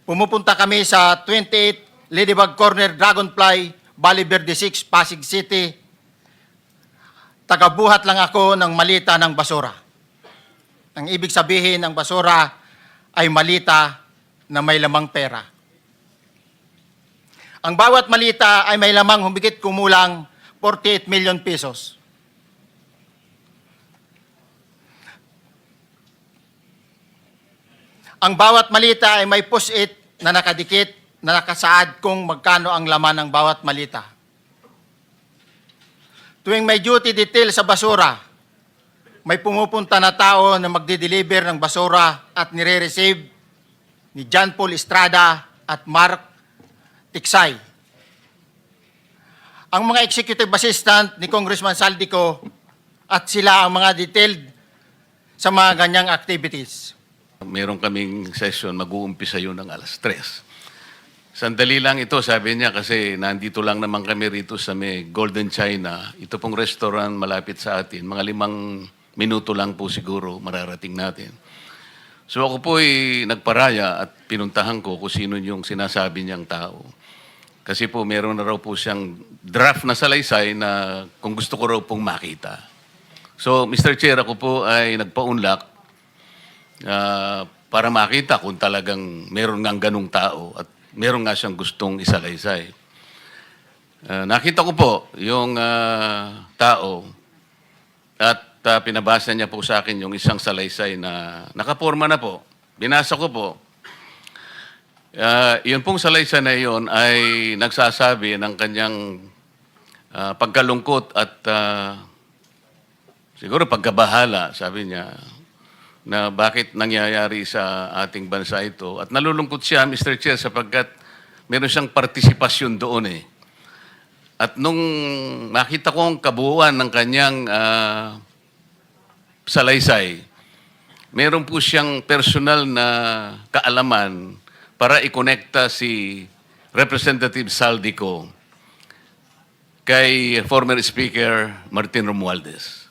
Pumupunta kami sa 28 Ladybug Corner, Dragonfly, Valley Verde 6, Pasig City. Tagabuhat lang ako ng malita ng basura. Ang ibig sabihin ng basura ay malita na may lamang pera. Ang bawat malita ay may lamang humigit kumulang 48 million pesos. Ang bawat malita ay may post-it na nakadikit na nakasaad kung magkano ang laman ng bawat malita. Tuwing may duty detail sa basura, may pumupunta na tao na magde-deliver ng basura at nire-receive ni John Paul Estrada at Mark Tiksay. Ang mga executive assistant ni Congressman Saldico at sila ang mga detailed sa mga ganyang activities. Meron kaming session, mag-uumpisa yun ng alas 3. Sandali lang ito, sabi niya, kasi nandito lang naman kami rito sa may Golden China. Ito pong restaurant malapit sa atin. Mga 5 minuto lang po siguro mararating natin. So ako po ay nagparaya at pinuntahan ko kung sino yung sinasabi niyang tao. Kasi po meron na raw po siyang draft na salaysay na kung gusto ko raw pong makita. So Mr. Chair, ako po ay nagpa-unlock para makita kung talagang meron ngang ganung tao at meron nga siyang gustong isalaysay. Nakita ko po yung tao at pinabasa niya po sa akin yung isang salaysay na nakaporma na po. Binasa ko po. Yun pong salaysay na yun ay nagsasabi ng kanyang pagkalungkot at siguro pagkabahala, sabi niya, na bakit nangyayari sa ating bansa ito. At nalulungkot siya, Mr. Chair, sapagkat meron siyang partisipasyon doon eh. At nung makita ko ang kabuuan ng kanyang salaysay, meron po siyang personal na kaalaman para ikonekta si Representative Saldico kay former Speaker Martin Romualdez.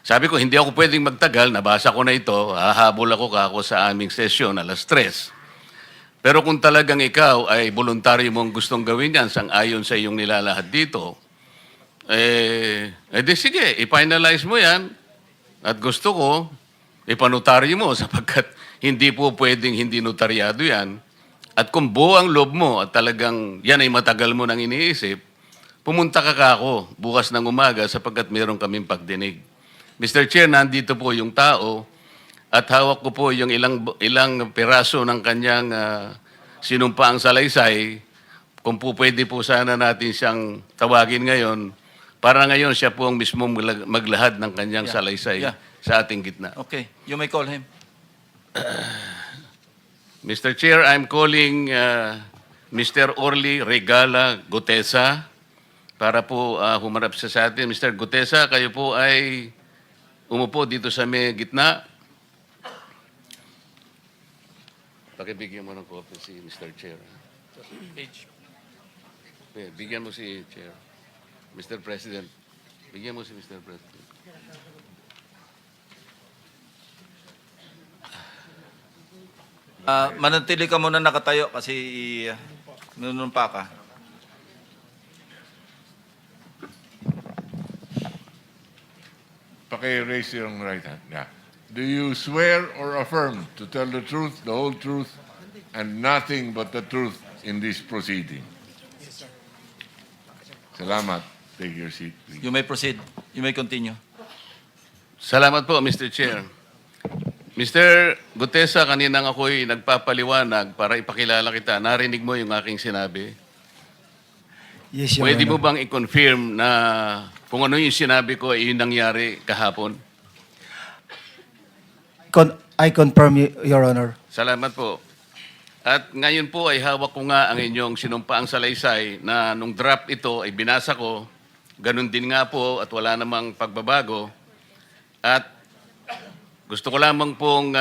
Sabi ko, hindi ako pwedeng magtagal, nabasa ko na ito, hahabol ako sa aming sesyon, alas 3. Pero kung talagang ikaw ay voluntaryo mong gustong gawin yan, sang-ayon sa iyong nilalahad dito, di sige, i-finalize mo yan. At gusto ko, ipanotaryo mo sapagkat hindi po pwedeng hindi notaryado yan. At kung buo ang loob mo at talagang yan ay matagal mo nang iniisip, pumunta ka ako bukas ng umaga sapagkat meron kaming pagdinig. Mr. Chair, nandito po yung tao at hawak ko po yung ilang piraso ng kanyang sinumpaang salaysay. Kung po pwede po sana natin siyang tawagin ngayon, para ngayon siya po ang mismong maglahad ng kanyang salaysay sa ating gitna. Okay, you may call him. Mr. Chair, I'm calling Mr. Orly Regala Gutesa para po humarap siya sa atin. Mr. Gutesa, kayo po ay umupo dito sa may gitna. Pakibigyan mo ng copy si Mr. Chair. Bigyan mo si Chair. Mr. President. Bigyan mo si Mr. President. Manatili ka muna nakatayo kasi nunumpa ka. Raise your right hand. Yeah. Do you swear or affirm to tell the truth, the whole truth, and nothing but the truth in this proceeding? Yes, sir. Salamat. Take your seat, please. You may proceed. You may continue. Salamat po, Mr. Chair. Mr. Gutesa, kaninang ako'y nagpapaliwanag para ipakilala kita. Narinig mo yung aking sinabi. Yes, Your Pwede Honor. mo bang i-confirm na kung ano yung sinabi ko ay yung nangyari kahapon? I confirm, Your Honor. Salamat po. At ngayon po ay hawak ko nga ang inyong sinumpaang salaysay na nung draft ito ay binasa ko. Ganun din nga po at wala namang pagbabago. At gusto ko lamang pong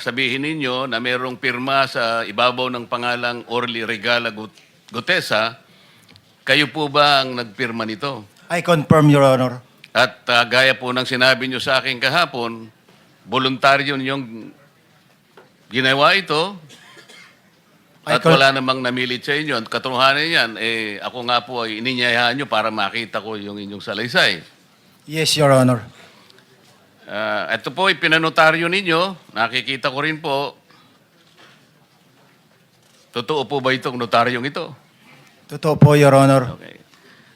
sabihin ninyo na mayroong pirma sa ibabaw ng pangalang Orly Regala Gutesa. Kayo po ba ang nagpirma nito? I confirm, Your Honor. At gaya po ng sinabi nyo sa akin kahapon, voluntaryo ninyong ginawa ito At wala namang namilit sa inyo. At katotohanan yan, ako nga po ay ininyayahan nyo para makita ko yung inyong salaysay. Yes, Your Honor. Ito po, ipinanotaryo ninyo. Nakikita ko rin po. Totoo po ba itong notaryong ito? Totoo po, Your Honor. Okay.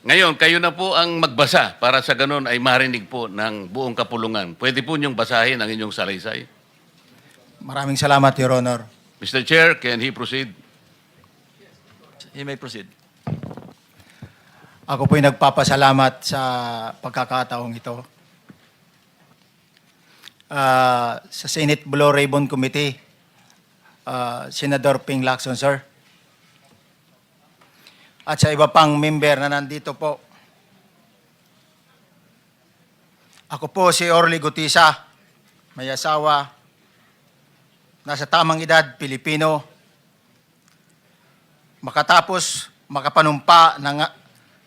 Ngayon, kayo na po ang magbasa para sa ganun ay marinig po ng buong kapulungan. Pwede po niyong basahin ang inyong salaysay. Maraming salamat, Your Honor. Mr. Chair, can he proceed? He may proceed. Ako po'y nagpapasalamat sa pagkakataong ito. Sa Senate Blue Ribbon Committee, Senador Ping Lacson, sir. At sa iba pang member na nandito po. Ako po si Orly Gutisa, may asawa, nasa tamang edad, Pilipino, makatapos makapanumpa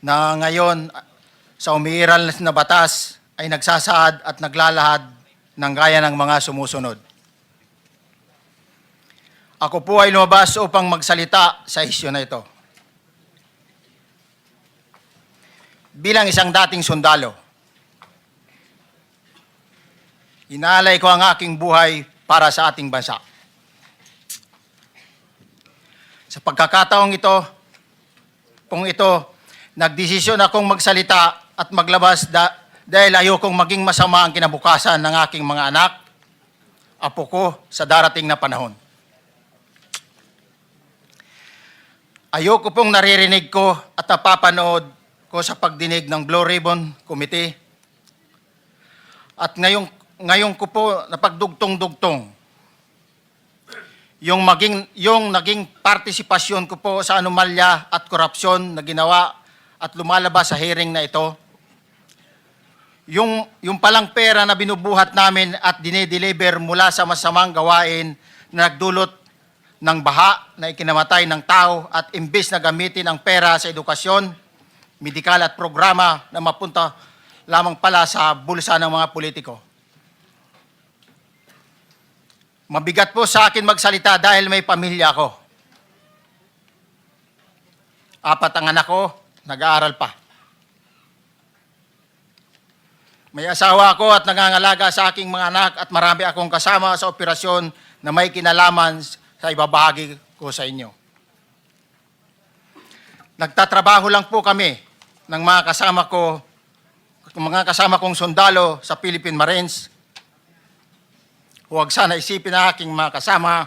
na ngayon sa umiiral na batas ay nagsasaad at naglalahad ng gaya ng mga sumusunod. Ako po ay lumabas upang magsalita sa isyu na ito. Bilang isang dating sundalo, inaalay ko ang aking buhay para sa ating bansa. Sa pagkakataong ito, nagdesisyon akong magsalita at maglabas dahil ayokong maging masama ang kinabukasan ng aking mga anak, apo ko sa darating na panahon. Ayoko pong naririnig ko at napapanood ko sa pagdinig ng Blue Ribbon Committee at ngayon ko po napagdugtong-dugtong yung naging partisipasyon ko po sa anomalya at korupsyon na ginawa at lumalabas sa hearing na ito. Yung palang pera na binubuhat namin at dinideliver mula sa masamang gawain na nagdulot ng baha na ikinamatay ng tao at imbes na gamitin ang pera sa edukasyon, medikal at programa na mapunta lamang pala sa bulsa ng mga politiko. Mabigat po sa akin magsalita dahil may pamilya ako. 4 ang anak ko, nag-aaral pa. May asawa ako at nangangalaga sa aking mga anak at marami akong kasama sa operasyon na may kinalaman sa ibabahagi ko sa inyo. Nagtatrabaho lang po kami ng mga kasama kong sundalo sa Philippine Marines. Huwag sana isipin na aking mga kasama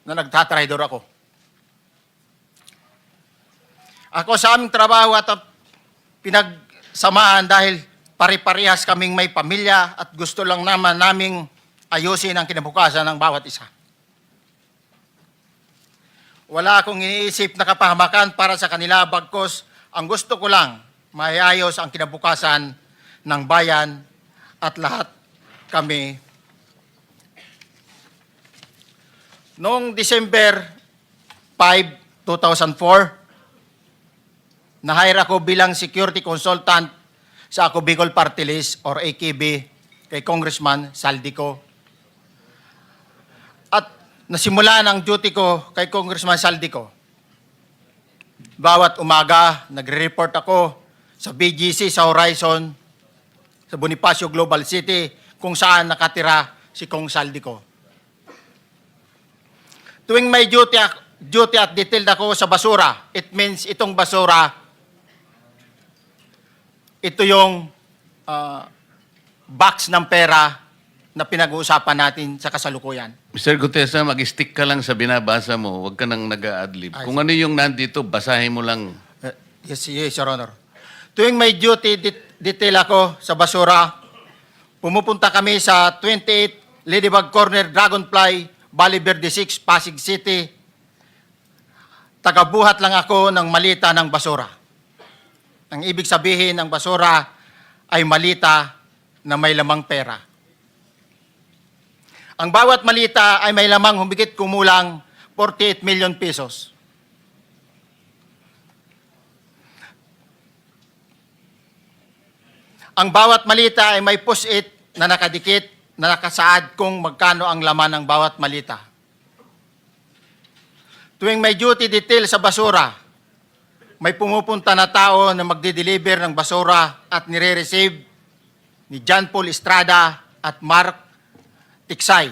na nagtatraidor ako. Ako sa aming trabaho at pinagsamaan dahil pare-parehas kaming may pamilya at gusto lang naman naming ayusin ang kinabukasan ng bawat isa. Wala akong iniisip na kapahamakan para sa kanila bagkos ang gusto ko lang maiayos ang kinabukasan ng bayan at lahat kami. Noong December 5, 2004, na-hire ako bilang security consultant sa Ako Bicol Party List or AKB kay Congressman Saldico. At nasimula ang duty ko kay Congressman Saldico. Bawat umaga, nagre-report ako sa BGC sa Horizon, sa Bonifacio Global City, kung saan nakatira si Kong Saldico. Tuwing may duty at detailed ako sa basura, it means itong basura, ito yung box ng pera na pinag-uusapan natin sa kasalukuyan. Mr. Gutesa, mag-stick ka lang sa binabasa mo. Huwag ka nang nag-a-adlib. Kung ano yung nandito, basahin mo lang. Yes, Your Honor. Tuwing may duty detail ako sa basura, pumupunta kami sa 28 Ladybug Corner, Dragonfly, Valle Verde 6, Pasig City. Tagabuhat lang ako ng malita ng basura. Ang ibig sabihin ng basura ay malita na may lamang pera. Ang bawat malita ay may lamang humigit kumulang 48 million pesos. Ang bawat malita ay may post-it na nakadikit na nakasaad kung magkano ang laman ng bawat malita. Tuwing may duty detail sa basura, may pumupunta na tao na magde-deliver ng basura at nire-receive ni John Paul Estrada at Mark Tiksay.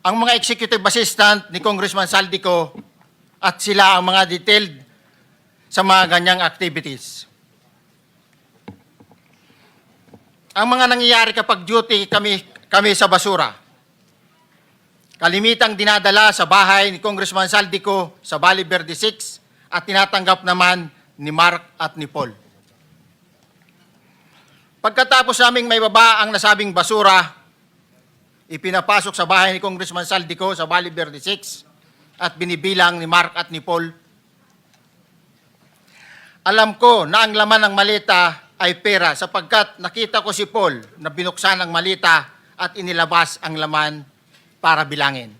Ang mga executive assistant ni Congressman Saldico at sila ang mga detailed sa mga ganyang activities. Ang mga nangyayari kapag duty kami sa basura, kalimitang dinadala sa bahay ni Congressman Saldico sa Valle Verde 6 at tinatanggap naman ni Mark at ni Paul. Pagkatapos naming may baba ang nasabing basura, ipinapasok sa bahay ni Congressman Saldico sa Valle Verde 6 at binibilang ni Mark at ni Paul. Alam ko na ang laman ng malita ay pera sapagkat nakita ko si Paul na binuksan ang malita at inilabas ang laman para bilangin.